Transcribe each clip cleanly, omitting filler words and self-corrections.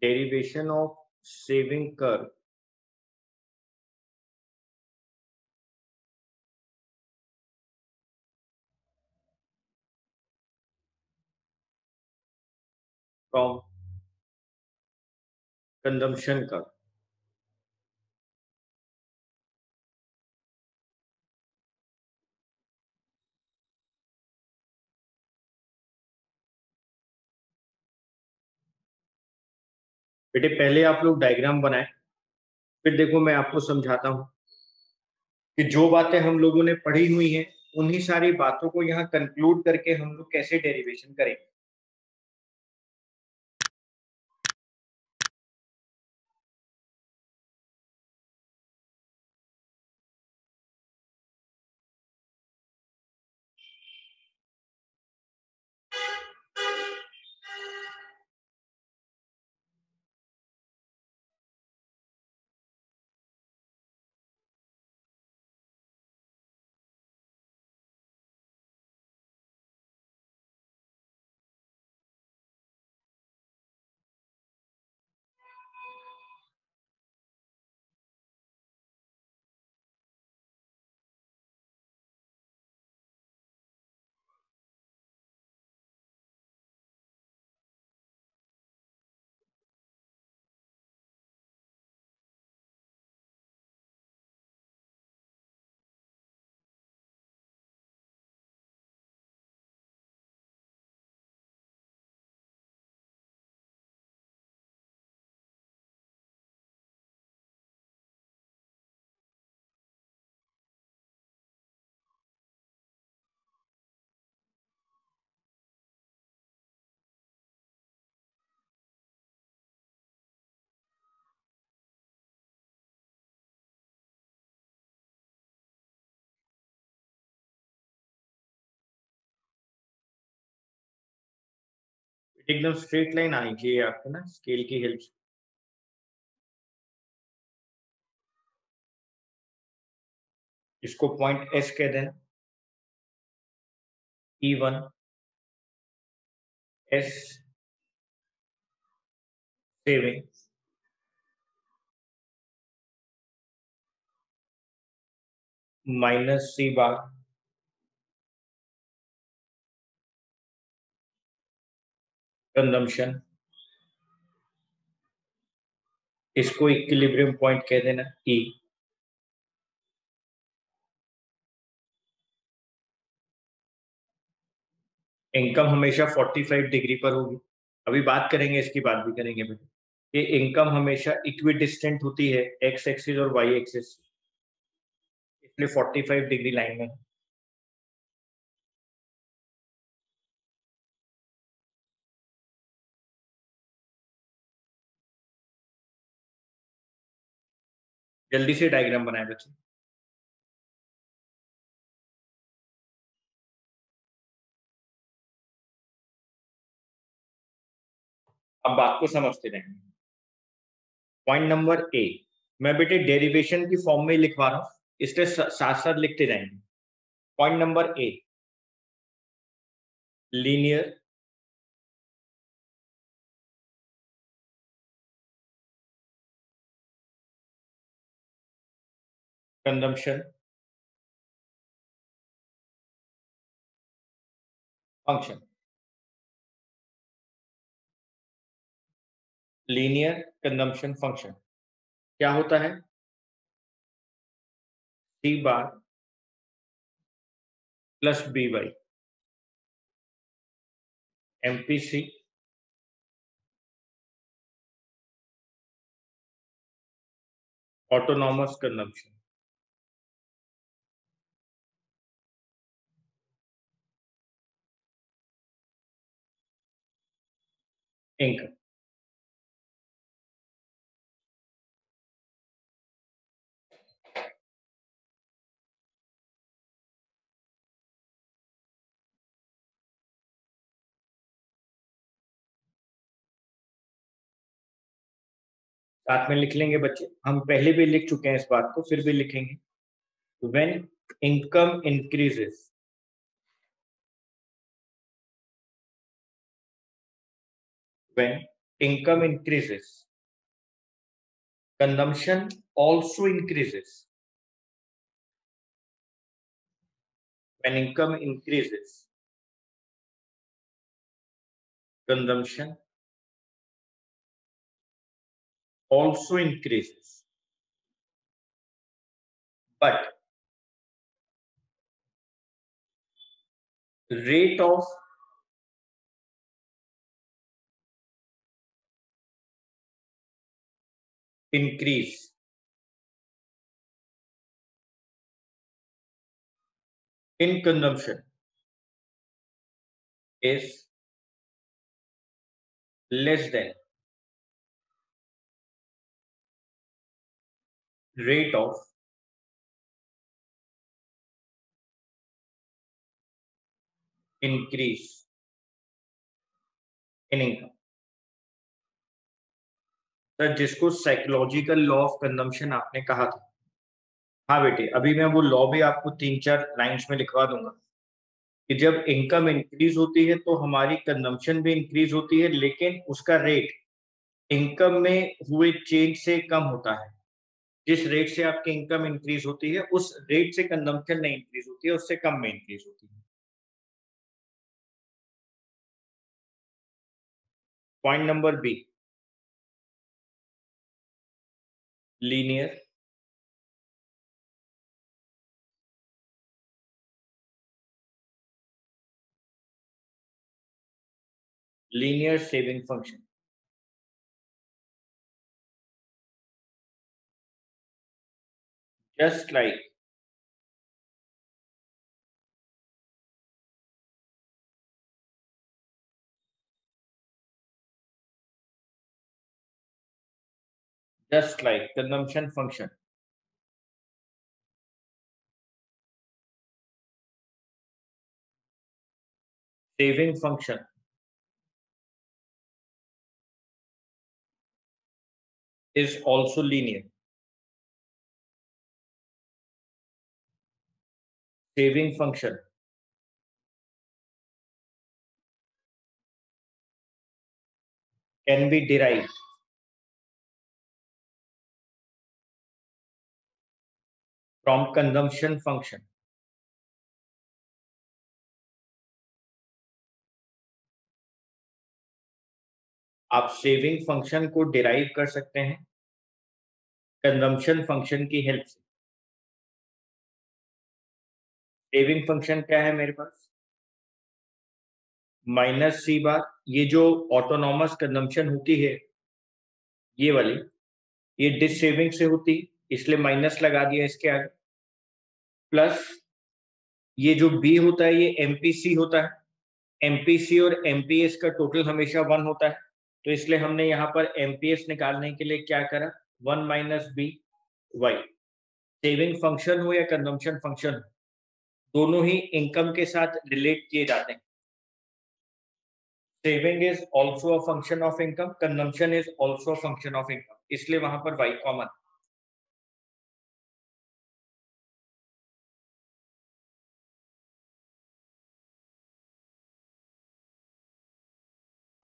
derivation of saving curve from consumption curve. बेटे पहले आप लोग डायग्राम बनाएं, फिर देखो मैं आपको समझाता हूं कि जो बातें हम लोगों ने पढ़ी हुई हैं उन्हीं सारी बातों को यहाँ कंक्लूड करके हम लोग कैसे डेरिवेशन करेंगे। एकदम स्ट्रेट लाइन आनी चाहिए आपको ना स्केल की हेल्प से। इसको पॉइंट एस कह देना, E1 S saving minus C बार कंजम्पशन, इसको इक्विलिब्रियम पॉइंट कह देना E। इनकम हमेशा 45 डिग्री पर होगी, अभी बात करेंगे इसकी, बात भी करेंगे बेटे। ये इनकम हमेशा इक्विडिस्टेंट होती है एक्स एक्सिस और वाई एक्सिस, इसलिए 45 डिग्री लाइन में। जल्दी से डायग्राम बनाए बच्चे। अब बात को समझते रहेंगे। पॉइंट नंबर ए, मैं बेटे डेरिवेशन की फॉर्म में लिखवा रहा हूं, इसलिए साथ साथ लिखते जाएंगे। Point number A, linear consumption function. Linear consumption function क्या होता है? C bar plus B by MPC autonomous consumption. Income साथ में लिख लेंगे बच्चे, हम पहले भी लिख चुके हैं इस बात को, फिर भी लिखेंगे। When income increases, when income increases, consumption also increases. When income increases, consumption also increases. But rate of increase in consumption is less than rate of increase in income. Sir जिसको साइकोलॉजिकल लॉ ऑफ कंजम्पशन आपने कहा था, हाँ बेटे, अभी मैं वो law भी आपको 3-4 लाइंस में लिखवा दूंगा कि जब इनकम इंक्रीज होती है तो हमारी कंजम्पशन भी इंक्रीज होती है, लेकिन उसका रेट इनकम में हुए चेंज से कम होता है। जिस रेट से आपकी इनकम इंक्रीज होती है उस रेट से कंजम्पशन नहीं इंक्रीज होती है, उससे कम में इंक्रीज होती है। Point number B, linear linear saving function. Just like consumption function, saving function is also linear. Saving function can be derived from consumption function. आप सेविंग फंक्शन को डिराइव कर सकते हैं कंजम्पशन फंक्शन की हेल्प से। Saving function क्या है मेरे पास? माइनस सी बार, ये जो ऑटोनॉमस कंजम्पशन होती है ये वाली, ये डिस सेविंग से होती है, इसलिए माइनस लगा दिया इसके आगे, प्लस ये जो बी होता है ये एमपीसी होता है। एमपीसी और एमपीएस का टोटल हमेशा 1 होता है, तो इसलिए हमने यहाँ पर एमपीएस निकालने के लिए क्या करा, 1 minus B Y. Saving function हो या कंजम्पशन फंक्शन हो, दोनों ही इनकम के साथ रिलेट किए जाते हैं। Saving is also a function of income, consumption is also a function of income, इसलिए वहां पर वाई कॉमन।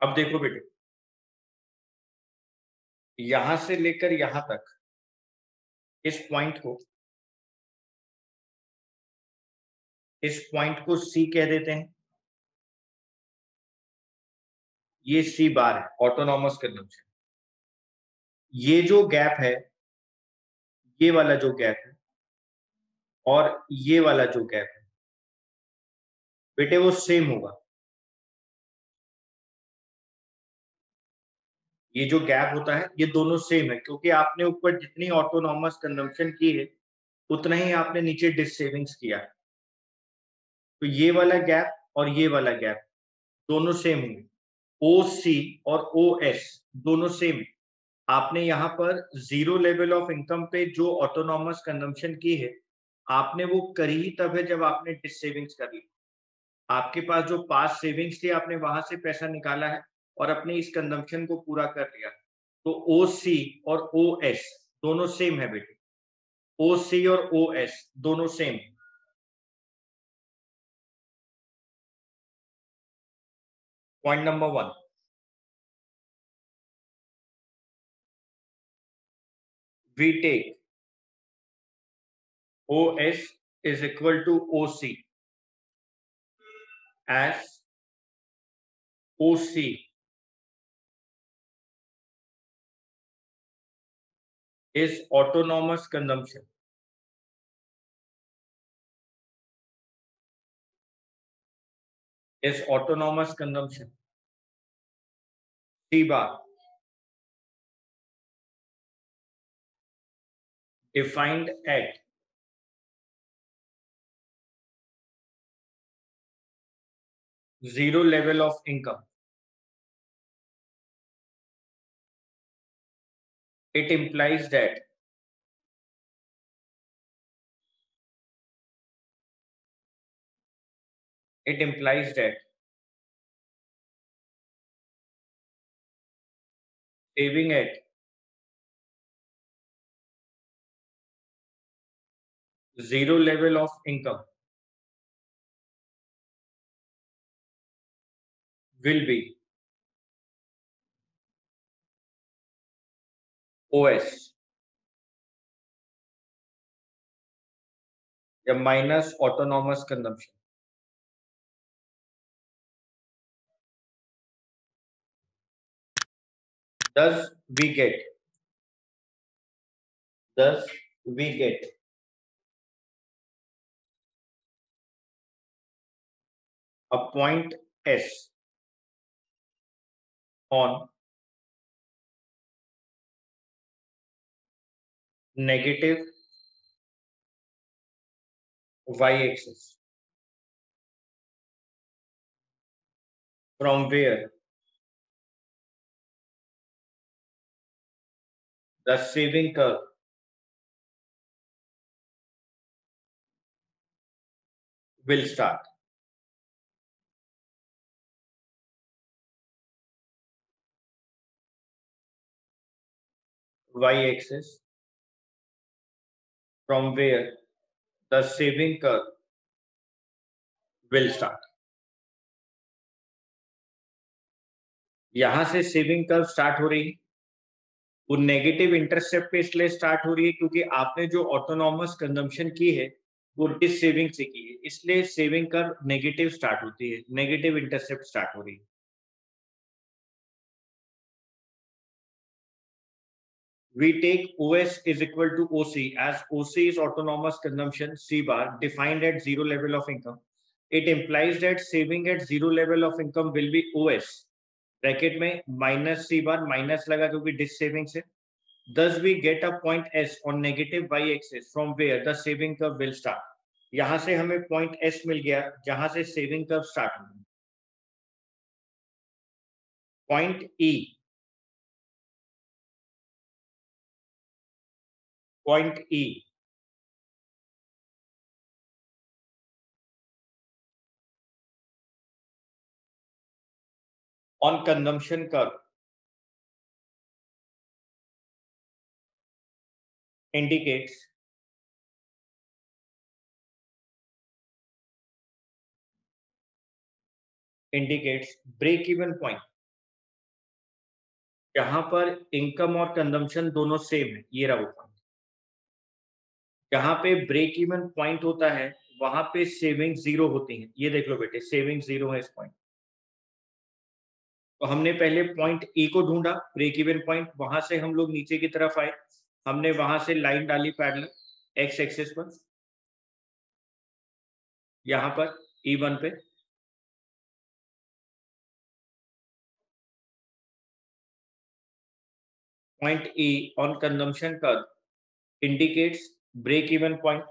अब देखो बेटे, यहां से लेकर यहां तक इस पॉइंट को सी कह देते हैं। ये सी बार है, ऑटोनॉमस कंजम्पशन। ये जो गैप है, ये वाला जो गैप है और ये वाला जो गैप है बेटे वो सेम होगा। ये जो गैप होता है ये दोनों सेम है, क्योंकि आपने ऊपर जितनी ऑटोनॉमस कंजम्पशन की है उतना ही आपने नीचे डिस सेविंग्स किया है। तो ये वाला गैप और ये वाला गैप दोनों सेम होंगे। ओ सी और ओ एस दोनों सेम है। आपने यहाँ पर जीरो लेवल ऑफ इनकम पे जो ऑटोनॉमस कंजम्पशन की है, आपने वो करी ही तब है जब आपने डिस सेविंग्स कर ली। आपके पास जो पास सेविंग्स थी आपने वहां से पैसा निकाला है और अपने इस कंजम्पशन को पूरा कर लिया। तो ओ सी और ओ एस दोनों सेम है बेटे, ओ सी और ओ एस दोनों same. Point number 1, we take OS is equal to OC as OC is autonomous consumption. Is autonomous consumption. C bar defined at zero level of income. It implies that saving at zero level of income will be OS या minus autonomous consumption. Thus we get a point S on negative y-axis from where the saving curve will start. Y-axis from where the saving curve will start. यहां से saving curve start हो रही है, वो negative intercept पे इसलिए start हो रही है क्योंकि आपने जो ऑटोनॉमस कंजम्पशन की है वो डिस सेविंग से की है, इसलिए सेविंग कर्व नेगेटिव स्टार्ट होती है, नेगेटिव इंटरसेप्ट स्टार्ट हो रही है. We take OS is equal to OC as OC is autonomous consumption C bar defined at zero level of income. It implies that saving at zero level of income will be OS. Bracket में minus C bar minus लगा क्योंकि dish saving से. Thus we get a point S on negative y-axis from where the saving curve will start. यहां से हमें point S मिल गया जहां से saving curve start होगी. Point E on consumption curve indicates break even point. जहां पर इनकम और कंजम्पशन दोनों सेम है, ये रहा वो पॉइंट. जहां पे ब्रेक इवन पॉइंट होता है वहां पे सेविंग जीरो होती है. ये देख लो बेटे, सेविंग जीरो है इस पॉइंट. तो हमने पहले पॉइंट ए को ढूंढा, ब्रेक इवन पॉइंट, वहां से हम लोग नीचे की तरफ आए, हमने वहां से लाइन डाली पैरेलल एक्स एक्सिस पर, यहां पर E1 पे. Point E on consumption curve indicates break even point.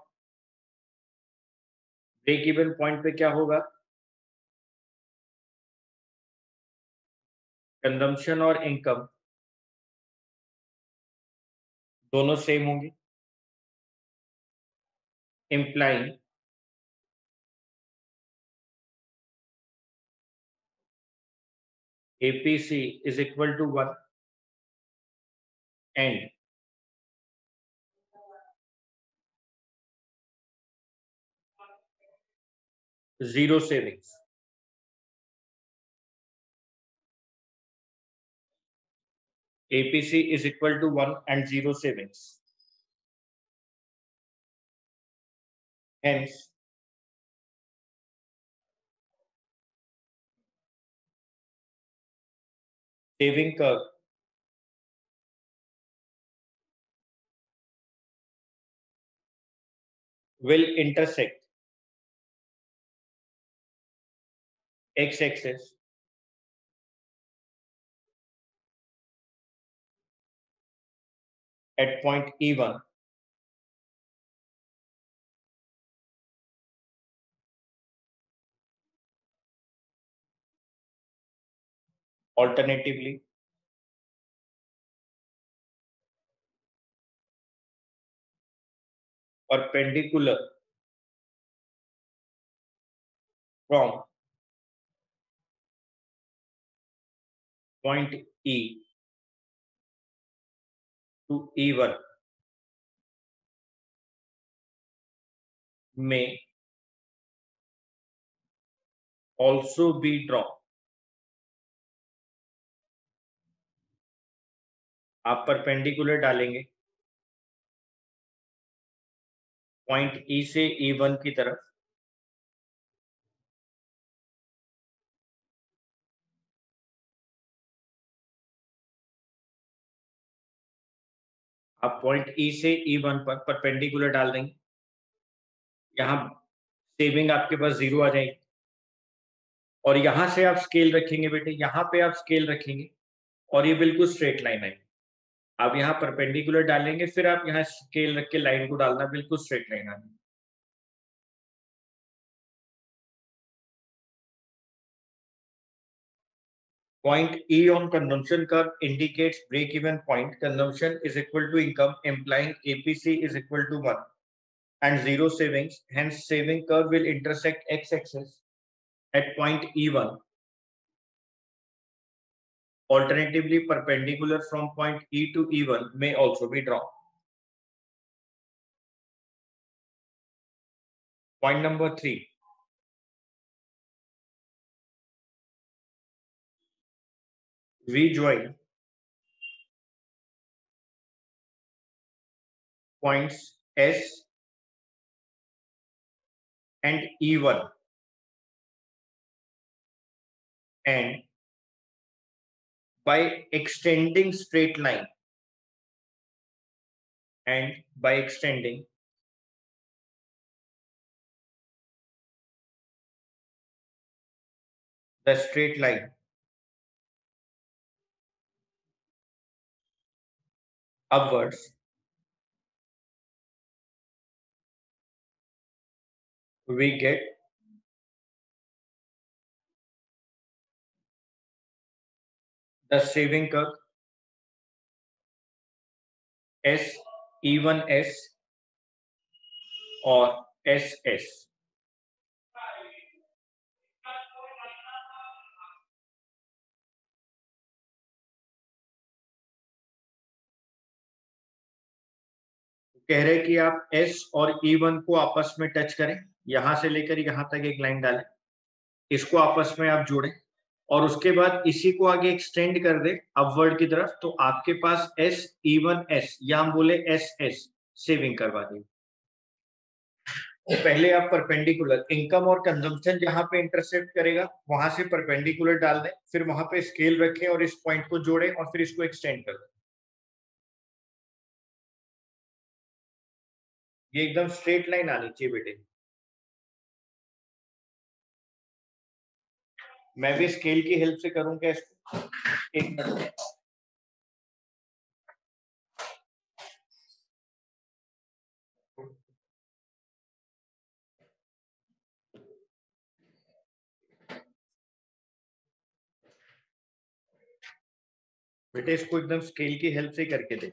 Break even point पे क्या होगा, कंजम्पशन और इनकम दोनों सेम होंगे, implying APC is equal to 1 and zero savings. APC is equal to 1 and zero savings. hence saving curve will intersect x-axis at point E1 alternatively perpendicular from point E to E1 may also be drawn. आप perpendicular डालेंगे point ई से E1 की तरफ, आप point ई से E1 पर perpendicular डाल देंगे, यहाँ सेविंग आपके पास 0 आ जाएगी और यहाँ से आप स्केल रखेंगे बेटे, यहाँ पे आप स्केल रखेंगे और ये बिल्कुल स्ट्रेट लाइन आएगी। आप यहाँ परपेंडिकुलर डालेंगे, फिर आप यहाँ स्केल रख के लाइन को डालना, बिल्कुल स्ट्रेट लाइन आएगी। Point E on consumption curve indicates break-even point. Consumption is equal to income, implying APC is equal to 1 and 0 savings. Hence, saving curve will intersect x-axis at point E1. Alternatively, perpendicular from point E to E1 may also be drawn. Point number 3. We join points S and E1 and by extending straight line and by extending the straight line upwards, we get the saving curve S E1S और SS. कह रहे कि आप S और E1 को आपस में touch करें, यहां से लेकर यहां तक एक लाइन डालें, इसको आपस में आप जोड़ें और उसके बाद इसी को आगे एक्सटेंड कर दे अपवर्ड की तरफ, तो आपके पास S E1S या हम बोले SS सेविंग करवा देंगे। तो पहले आप परपेंडिकुलर इनकम और कंजम्पशन जहां पे इंटरसेक्ट करेगा वहां से परपेंडिकुलर डाल दें, फिर वहां पे स्केल रखें और इस पॉइंट को जोड़ें और फिर इसको एक्सटेंड कर दें। ये एकदम स्ट्रेट लाइन आनी चाहिए बेटे। मैं भी स्केल की हेल्प से करूंगा इसको, एक मिनट। बेटे इसको एकदम स्केल की हेल्प से करके दे।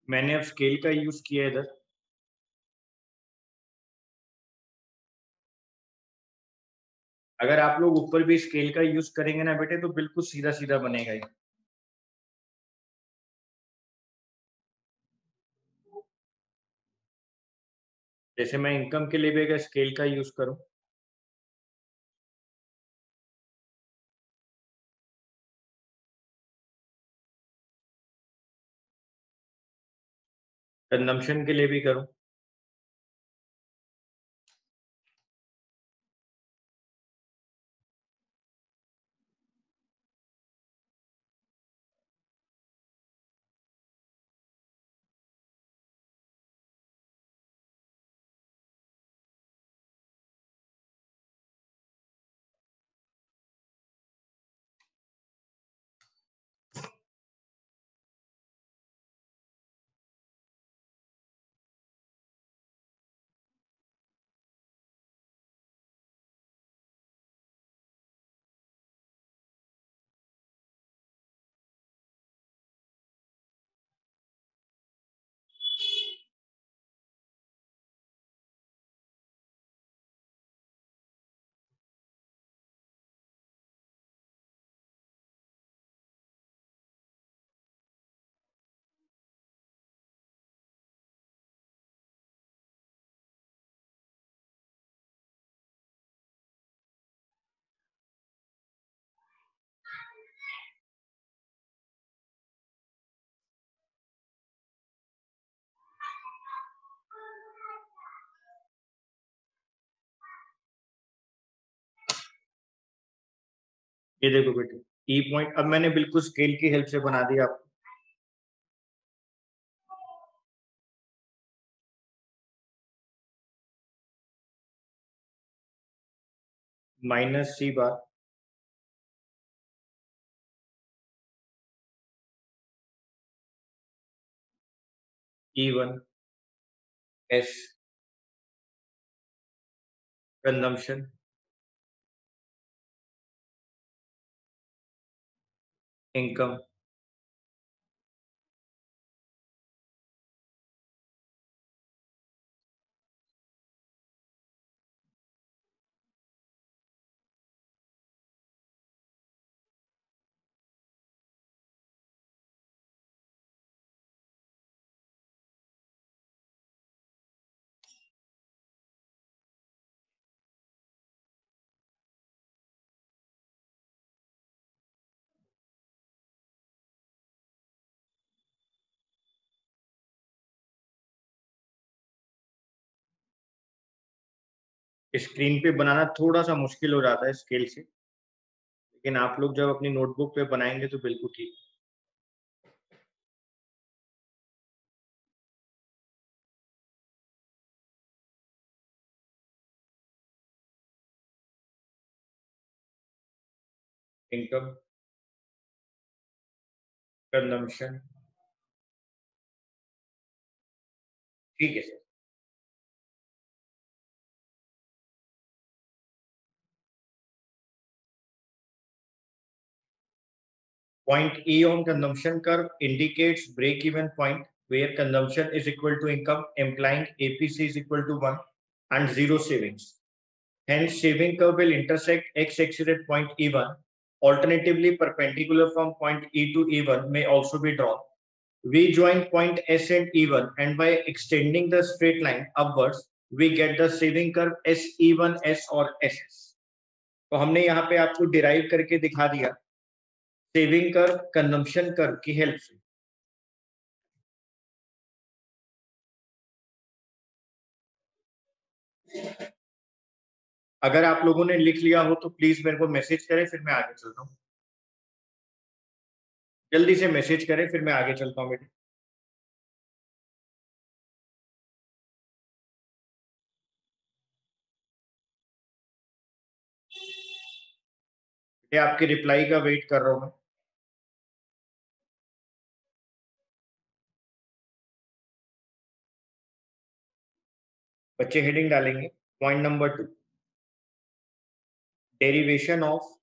मैंने अब स्केल का यूज किया है इधर। अगर आप लोग ऊपर भी स्केल का यूज करेंगे ना बेटे तो बिल्कुल सीधा सीधा बनेगा ये। जैसे मैं इनकम के लिए भी अगर स्केल का यूज करूं, कंजम्पशन के लिए भी करूं, ये देखो बेटे ई पॉइंट अब मैंने बिल्कुल स्केल की हेल्प से बना दिया आपको। Minus C bar E one S consumption income screen पे बनाना थोड़ा सा मुश्किल हो जाता है स्केल से, लेकिन आप लोग जब अपनी नोटबुक पे बनाएंगे तो बिल्कुल ठीक। इनकम कंजम्पशन ठीक है sir. Point E on consumption curve indicates break-even point where consumption is equal to income, implying APC is equal to 1 and zero savings. Hence, saving curve will intersect x-axis at point E1. Alternatively, perpendicular from point E to E1 may also be drawn. We join point S and E1, and by extending the straight line upwards, we get the saving curve SE1, S और SS. तो हमने यहाँ पे आपको derive करके दिखा दिया saving curve consumption curve की हेल्प से। अगर आप लोगों ने लिख लिया हो तो प्लीज मेरे को मैसेज करें, फिर मैं आगे चलता हूँ। जल्दी से मैसेज करें, फिर मैं आगे चलता हूँ बेटे। ये आपके रिप्लाई का वेट कर रहा हूँ मैं। बच्चे हेडिंग डालेंगे point number 2, derivation of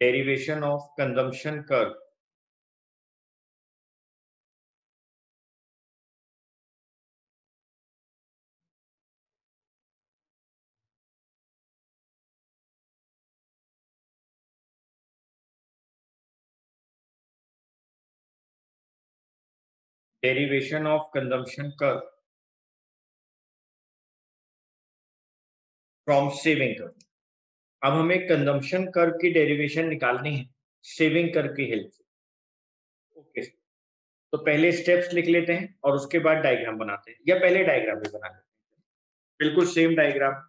derivation of consumption curve derivation of consumption curve from saving curve। अब हमें कंजम्पशन कर्व की डेरिवेशन निकालनी है सेविंग कर्व की हेल्प से। ओके, तो पहले स्टेप्स लिख लेते हैं और उसके बाद डायग्राम बनाते हैं, या पहले डायग्राम भी बना लेते हैं, बिल्कुल सेम डायग्राम।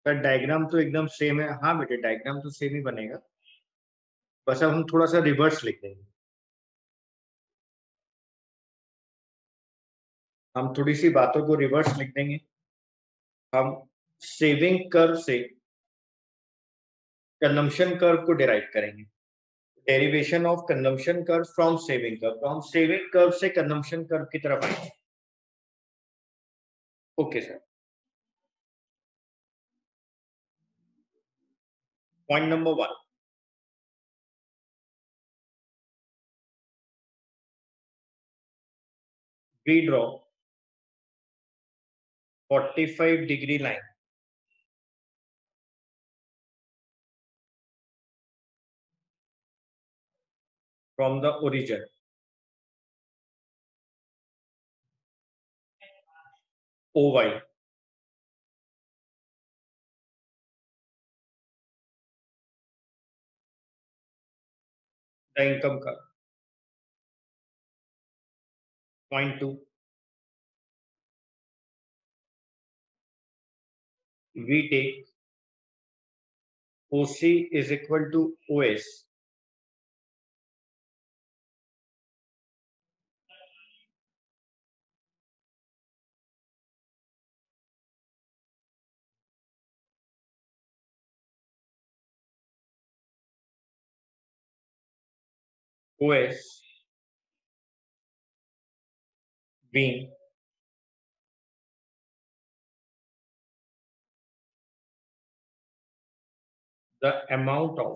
सर डायग्राम तो एकदम सेम है। हाँ बेटे, डायग्राम तो सेम ही बनेगा, बस अब हम थोड़ा सा रिवर्स लिख देंगे। हम थोड़ी सी बातों को रिवर्स लिख देंगे। हम सेविंग कर्व से कंजम्पशन कर्व को डिराइव करेंगे। Derivation of consumption curve from saving curve, तो हम सेविंग कर्व से कंजम्पशन कर्व की तरफ आएंगे। Okay sir. Point number 1, we draw 45-degree line from the origin OY the income curve। Point 2, we take OC is equal to OS OS being the amount of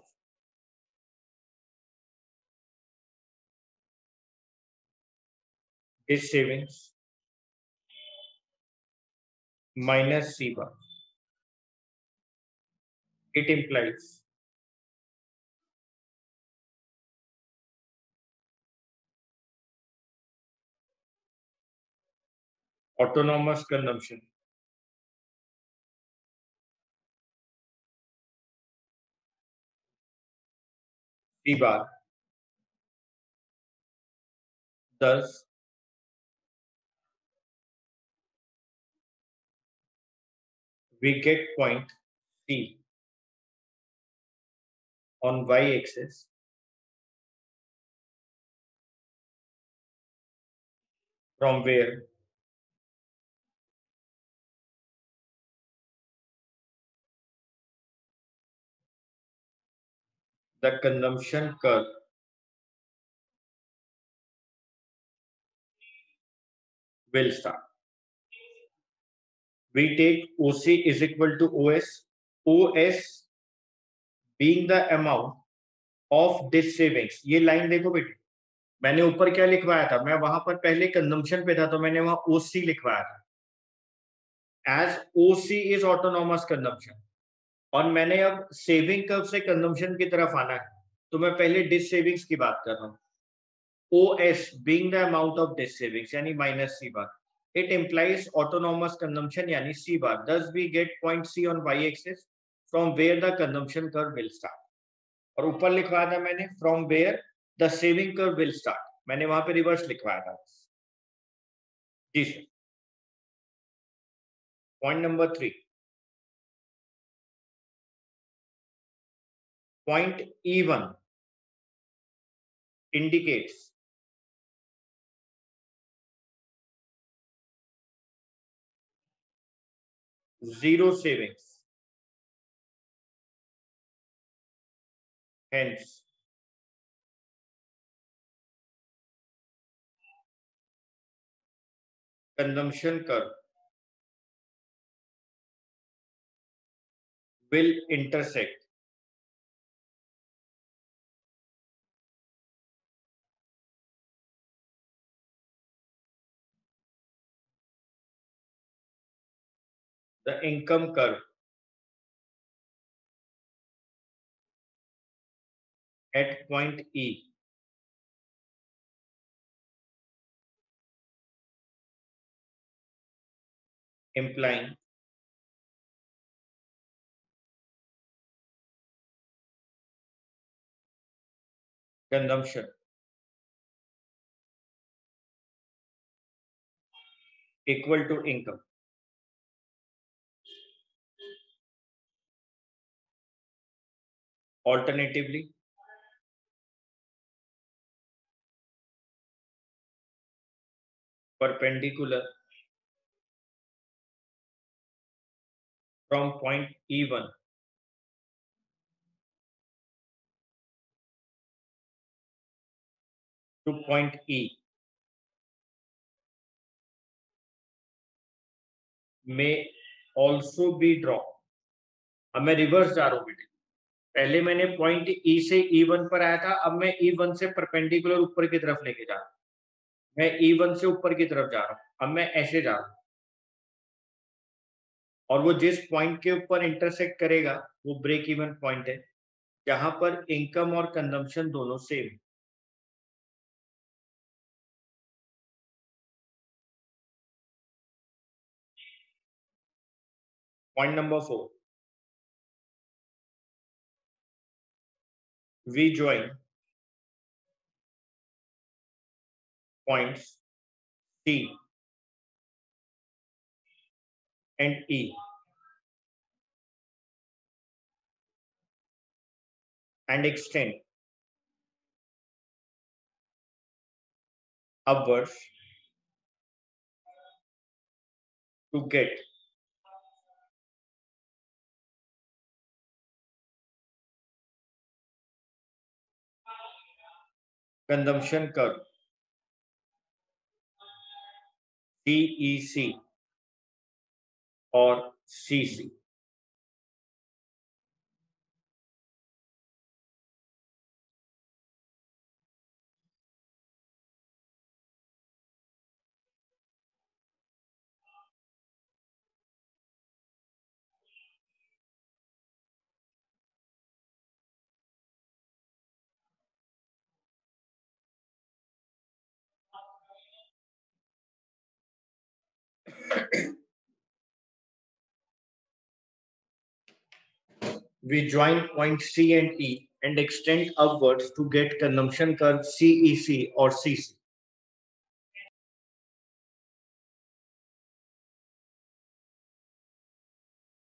his savings minus C bar। It implies autonomous consumption C bar, thus we get point C on y-axis from where the consumption curve will start. We take OC is equal to OS. OS being the amount of this savings. ये line देखो बेटे, मैंने ऊपर क्या लिखवाया था, मैं वहां पर पहले कंजम्पशन पे था तो मैंने वहां ओसी लिखवाया था, as OC is autonomous consumption, और मैंने अब सेविंग कर्व से कंजम्पशन की तरफ आना है, तो मैं पहले डिस सेविंग्स की बात कर रहा हूँ. OS being the amount of disk savings यानी minus C bar. It implies autonomous consumption यानी C bar. Thus we get point C on y-axis from where the consumption curve will start. और ऊपर लिखवाया था मैंने from where the saving curve will start. मैंने वहां पे रिवर्स लिखवाया था. जी sir. Point number 3. Point E1 indicates zero savings. Hence, consumption curve will intersect the income curve at point E, implying consumption equal to income. Alternatively, perpendicular from point E1 to point E may also be drawn. अब मैं reverse जा रहा हूं बेटे, पहले मैंने point E से E1 पर आया था, अब मैं E1 से परपेंडिकुलर ऊपर की तरफ लेके जा रहा हूं, मैं E1 से ऊपर की तरफ जा रहा हूं, अब मैं ऐसे जा रहा हूं, और वो जिस पॉइंट के ऊपर इंटरसेक्ट करेगा वो ब्रेक इवन पॉइंट है, जहां पर इनकम और कंजम्पशन दोनों same. Point number 4, we join points C and E and extend upwards to get consumption curve CEC or CC. We join point C and E and extend upwards to get consumption curve CEC or CC.